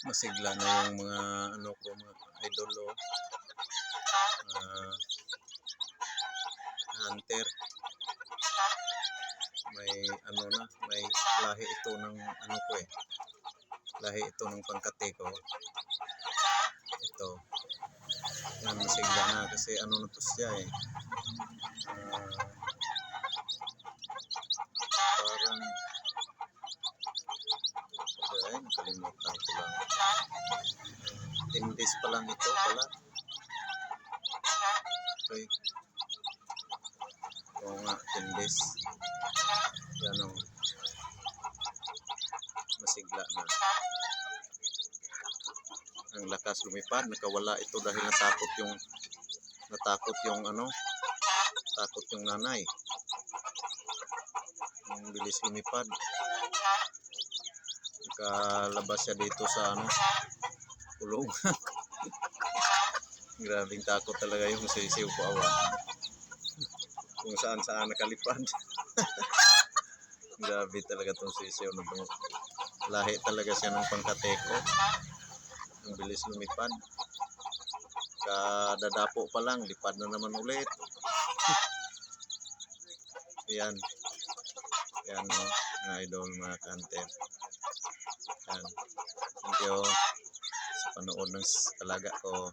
Masigla na yung mga ano ko, mga idolo, hunter. May ano na, may lahi ito ng ano ko eh. Lahi ito ng pangkate ko. Ito. Yan, masigla na kasi ano na to siya eh. Parang ay, nakalimutan ko lang. 10 days pa lang ito pala. Okay. Oo nga, 10 days. Yan o. Masigla na. Ang lakas lumipad, nakawala ito dahil natakot yung ano, takot yung nanay. Ang bilis lumipad. Nakalabas siya dito sa ano, kulong. Grabing takot talaga yung sisiw ko awa. Kung saan nakalipad. Grabe talaga itong sisiw na ito. Lahi talaga siya ng pangkateko. Ang bilis lumipad. Kadadapo pa lang, lipad na naman ulit. Yan. Yan o, mga idol, mga kanter. Yan. Thank you sa panood ng alaga ko.